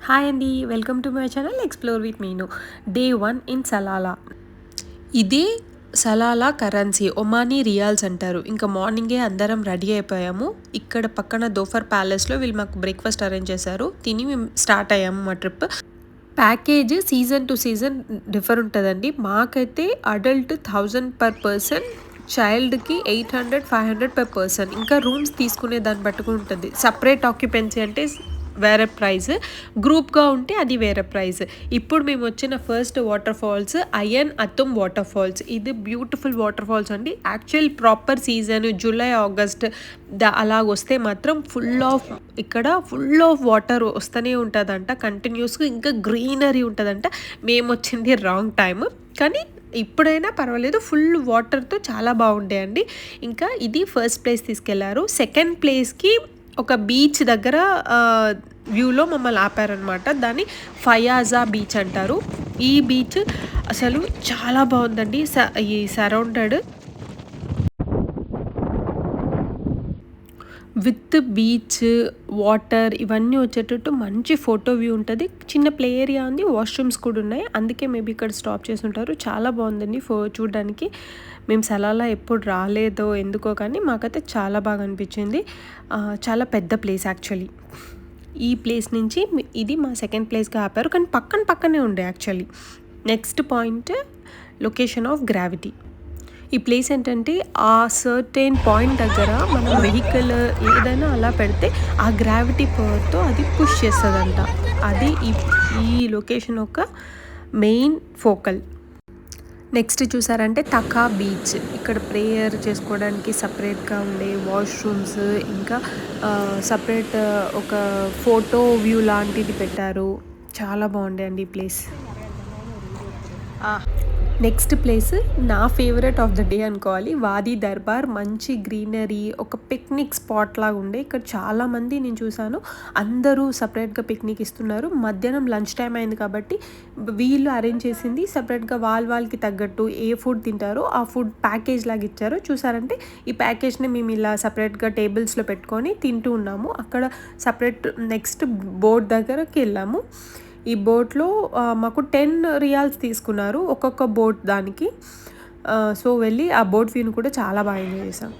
Hi అండి, welcome to my channel explore with Meenu. Day 1 in Salalah. ఇది Salalah currency, Omani riyals అంటారు. ఇంకా మార్నింగే అందరం రెడీ అయిపోయాము. ఇక్కడ పక్కన దోఫర్ ప్యాలెస్లో వీళ్ళు మాకు బ్రేక్ఫాస్ట్ అరేంజ్ చేశారు. తిని మేము స్టార్ట్ అయ్యాము మా trip. Package season to season differ ఉంటుందండి. మాకైతే అడల్ట్ 1000 పర్ పర్సన్, చైల్డ్కి 800 500 పర్ పర్సన్. ఇంకా రూమ్స్ తీసుకునే దాన్ని బట్టి ఉంటుంది. సపరేట్ ఆక్యుపెన్సీ అంటే వేరే ప్రైస్, గ్రూప్గా ఉంటే అది వేరే ప్రైస్. ఇప్పుడు మేము వచ్చిన first water falls Ayn Athum water falls. ఇది బ్యూటిఫుల్ వాటర్ ఫాల్స్ అండి. Actual proper season July August అలా వస్తే మాత్రం ఇక్కడ ఫుల్ ఆఫ్ వాటర్ వస్తూనే ఉంటుందంట కంటిన్యూస్గా. ఇంకా గ్రీనరీ ఉంటుందంట. మేము వచ్చింది రాంగ్ టైం, కానీ ఇప్పుడైనా పర్వాలేదు, ఫుల్ వాటర్తో చాలా బాగుంటాయండి. ఇంకా ఇది ఫస్ట్ ప్లేస్ తీసుకెళ్లారు. సెకండ్ ప్లేస్కి ఒక బీచ్ దగ్గర వ్యూలో మమ్మల్ని ఆపారనమాట. దాన్ని ఫయాజా బీచ్ అంటారు. ఈ బీచ్ అసలు చాలా బాగుందండి. ఈ సరౌండెడ్ విత్ బీచ్, వాటర్ ఇవన్నీ వచ్చేటట్టు మంచి ఫోటో వ్యూ ఉంటుంది. చిన్న ప్లే ఏరియా ఉంది, వాష్రూమ్స్ కూడా ఉన్నాయి. అందుకే మేబీ ఇక్కడ స్టాప్ చేసి ఉంటారు. చాలా బాగుందండి చూడడానికి. మేము సలాలా ఎప్పుడు రాలేదో ఎందుకో కానీ మాకైతే చాలా బాగా అనిపించింది. చాలా పెద్ద ప్లేస్ యాక్చువల్లీ. ఈ ప్లేస్ నుంచి ఇది మా సెకండ్ ప్లేస్గా ఆపారు, కానీ పక్కనే ఉండే actually. Next point location of gravity. ఈ ప్లేస్ ఏంటంటే ఆ సర్టెన్ పాయింట్ దగ్గర మనం వెహికల్ ఏదైనా అలా పెడితే ఆ గ్రావిటీ పవర్తో అది పుష్ చేస్తుందంట. అది ఈ లొకేషన్ ఒక మెయిన్ ఫోకల్. నెక్స్ట్ చూసారంటే తకా బీచ్. ఇక్కడ ప్రేయర్ చేసుకోవడానికి సపరేట్గా ఉండే వాష్రూమ్స్, ఇంకా సపరేట్ ఒక ఫోటో వ్యూ లాంటిది పెట్టారు. చాలా బాగుండే అండి ఈ ప్లేస్. నెక్స్ట్ ప్లేస్ నా ఫేవరెట్ ఆఫ్ ద డే అనుకోవాలి, వాదీ దర్బార్. మంచి గ్రీనరీ, ఒక పిక్నిక్ స్పాట్ లాగా ఉండే. ఇక్కడ చాలామంది నేను చూసాను, అందరూ సపరేట్గా పిక్నిక్ ఇస్తున్నారు. మధ్యాహ్నం లంచ్ టైం అయింది కాబట్టి వీళ్ళు అరేంజ్ చేసింది సపరేట్గా వాళ్ళకి తగ్గట్టు ఏ ఫుడ్ తింటారో ఆ ఫుడ్ ప్యాకేజ్ లాగా ఇచ్చారు. చూసారంటే ఈ ప్యాకేజ్ని మేము ఇలా సపరేట్గా టేబుల్స్లో పెట్టుకొని తింటూ ఉన్నాము. అక్కడ సపరేట్ నెక్స్ట్ బోట్ దగ్గరకి వెళ్ళాము. ఈ బోట్లో మాకు 10 రియాల్స్ తీసుకున్నారు ఒక్కొక్క బోట్ దానికి. సో వెళ్ళి ఆ బోట్ వ్యూని కూడా చాలా బాగా ఎంజాయ్ చేసాం.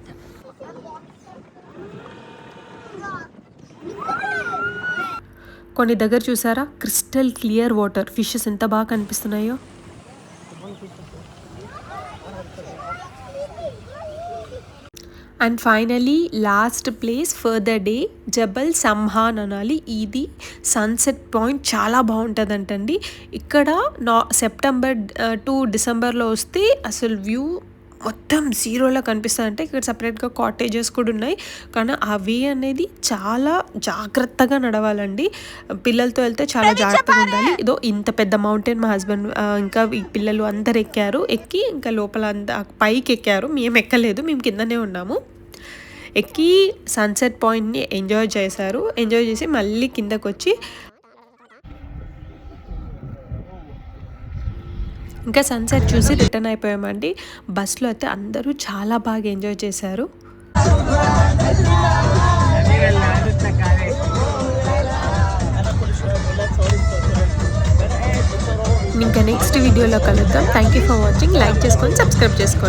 కొన్ని దగ్గర చూసారా, క్రిస్టల్ క్లియర్ వాటర్, ఫిషెస్ ఎంత బాగా కనిపిస్తున్నాయో. And finally last place for the day Jabal Samhan అనాలి. ఇది సన్సెట్ పాయింట్ చాలా బాగుంటుందంటండి. ఇక్కడ సెప్టెంబర్ టు డిసెంబర్లో వస్తే అసలు వ్యూ మొత్తం జీరోలా కనిపిస్తుందంటే. ఇక్కడ సపరేట్గా కాటేజెస్ కూడా ఉన్నాయి, కానీ ఆ వే అనేది చాలా జాగ్రత్తగా నడవాలండి. పిల్లలతో వెళ్తే చాలా జాగ్రత్తగా ఉండాలి. ఇదో ఇంత పెద్ద మౌంటైన్ మా హస్బెండ్ ఇంకా ఈ పిల్లలు అందరు ఎక్కి ఇంకా లోపల పైకి ఎక్కారు. మేము ఎక్కలేదు, మేము కిందనే ఉన్నాము. ఎక్కి సన్సెట్ పాయింట్ని ఎంజాయ్ చేసి మళ్ళీ కిందకు వచ్చి ఇంకా సన్సెట్ చూసి రిటర్న్ అయిపోయామండి. బస్లో అయితే అందరూ చాలా బాగా ఎంజాయ్ చేశారు. ఇంకా నెక్స్ట్ వీడియోలో కలుద్దాం. Thank you for watching. Like చేసుకొని సబ్స్క్రైబ్ చేసుకోండి.